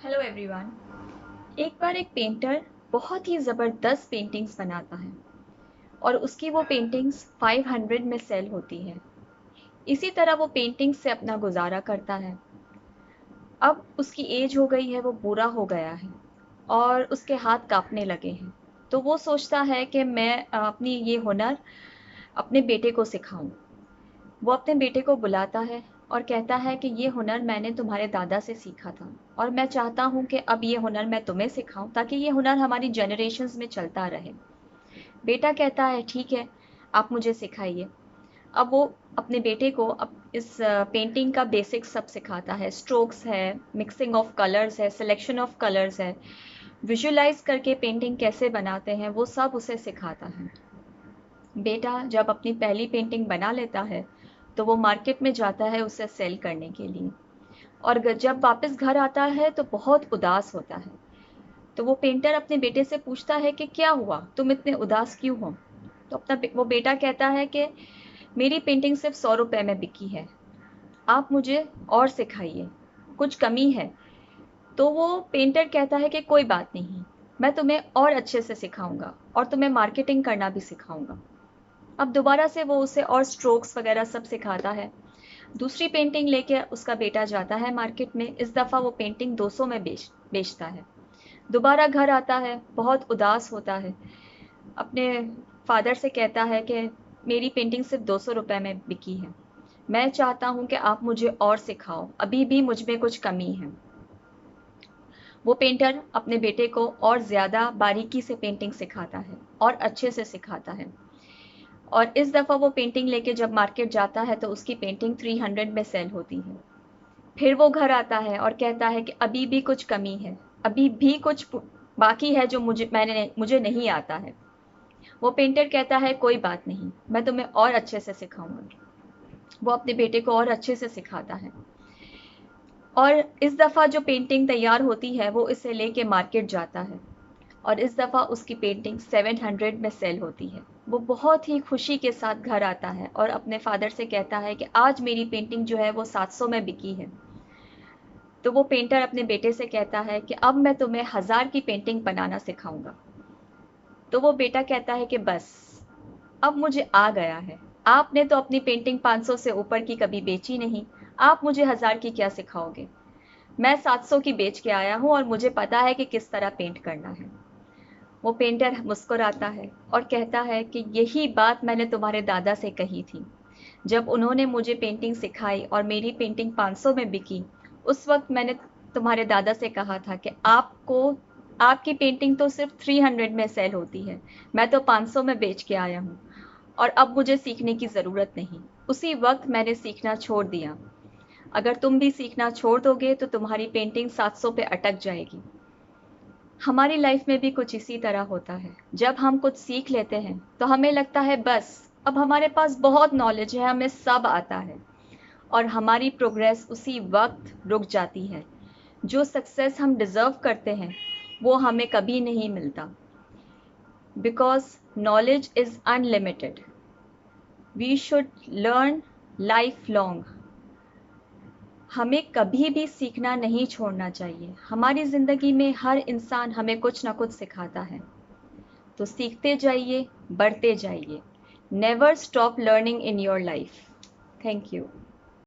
Hello everyone. एक बार एक painter बहुत ही ज़बरदस्त पेंटिंग्स बनाता है और उसकी वो पेंटिंग्स 500 में सेल होती है। इसी तरह वो पेंटिंग्स से अपना गुजारा करता है। अब उसकी एज हो गई है, वो बूढ़ा हो गया है और उसके हाथ कांपने लगे हैं। तो वो सोचता है कि मैं अपनी ये हुनर अपने बेटे को सिखाऊं। वो अपने बेटे को बुलाता है और कहता है कि ये हुनर मैंने तुम्हारे दादा से सीखा था और मैं चाहता हूँ कि अब ये हुनर मैं तुम्हें सिखाऊं ताकि ये हुनर हमारी जनरेशन्स में चलता रहे। बेटा कहता है ठीक है, आप मुझे सिखाइए। अब वो अपने बेटे को अब इस पेंटिंग का बेसिक सब सिखाता है। स्ट्रोक्स है, मिक्सिंग ऑफ कलर्स है, सिलेक्शन ऑफ कलर्स है, विजुअलाइज करके पेंटिंग कैसे बनाते हैं वो सब उसे सिखाता है। बेटा जब अपनी पहली पेंटिंग बना लेता है तो वो मार्केट में जाता है उसे सेल करने के लिए और जब वापस घर आता है तो बहुत उदास होता है। तो वो पेंटर अपने बेटे से पूछता है कि क्या हुआ, तुम इतने उदास क्यों हो। तो वो बेटा कहता है कि मेरी पेंटिंग सिर्फ 100 रुपए में बिकी है, आप मुझे और सिखाइए, कुछ कमी है। तो वो पेंटर कहता है कि कोई बात नहीं, मैं तुम्हें और अच्छे से सिखाऊंगा और तुम्हें मार्केटिंग करना भी सिखाऊंगा। अब दोबारा से वो उसे और स्ट्रोक्स वगैरह सब सिखाता है। दूसरी पेंटिंग लेके उसका बेटा जाता है मार्केट में। इस दफ़ा वो पेंटिंग 200 में बेचता है। दोबारा घर आता है, बहुत उदास होता है। अपने फादर से कहता है कि मेरी पेंटिंग सिर्फ 200 रुपए में बिकी है, मैं चाहता हूँ कि आप मुझे और सिखाओ, अभी भी मुझ में कुछ कमी है। वो पेंटर अपने बेटे को और ज़्यादा बारीकी से पेंटिंग सिखाता है और अच्छे से सिखाता है। और इस दफ़ा वो पेंटिंग लेके जब मार्केट जाता है तो उसकी पेंटिंग 300 में सेल होती है। फिर वो घर आता है और कहता है कि अभी भी कुछ कमी है, अभी भी कुछ बाकी है जो मुझे नहीं आता है। वो पेंटर कहता है कोई बात नहीं, मैं तुम्हें और अच्छे से सिखाऊंगा। वो अपने बेटे को और अच्छे से सिखाता है और इस दफ़ा जो पेंटिंग तैयार होती है वो इसे लेके मार्केट जाता है और इस दफ़ा उसकी पेंटिंग 700 में सेल होती है। वो बहुत ही खुशी के साथ घर आता है और अपने फादर से कहता है कि आज मेरी पेंटिंग जो है वो 700 में बिकी है। तो वो पेंटर अपने बेटे से कहता है कि अब मैं तुम्हें 1000 की पेंटिंग बनाना सिखाऊंगा। तो वो बेटा कहता है कि बस, अब मुझे आ गया है, आपने तो अपनी पेंटिंग 500 से ऊपर की कभी बेची नहीं, आप मुझे 1000 की क्या सिखाओगे। मैं 700 की बेच के आया हूँ और मुझे पता है कि किस तरह पेंट करना है। वो पेंटर मुस्कुराता है और कहता है कि यही बात मैंने तुम्हारे दादा से कही थी जब उन्होंने मुझे पेंटिंग सिखाई और मेरी पेंटिंग 500 में बिकी। उस वक्त मैंने तुम्हारे दादा से कहा था कि आपकी पेंटिंग तो सिर्फ 300 में सेल होती है, मैं तो 500 में बेच के आया हूँ और अब मुझे सीखने की ज़रूरत नहीं। उसी वक्त मैंने सीखना छोड़ दिया। अगर तुम भी सीखना छोड़ दोगे तो तुम्हारी पेंटिंग 700 पे अटक जाएगी। हमारी लाइफ में भी कुछ इसी तरह होता है। जब हम कुछ सीख लेते हैं तो हमें लगता है बस, अब हमारे पास बहुत नॉलेज है, हमें सब आता है और हमारी प्रोग्रेस उसी वक्त रुक जाती है। जो सक्सेस हम डिज़र्व करते हैं वो हमें कभी नहीं मिलता। Because knowledge is unlimited, we should learn life long. हमें कभी भी सीखना नहीं छोड़ना चाहिए। हमारी ज़िंदगी में हर इंसान हमें कुछ ना कुछ सिखाता है, तो सीखते जाइए, बढ़ते जाइए। Never stop learning in your life. Thank you.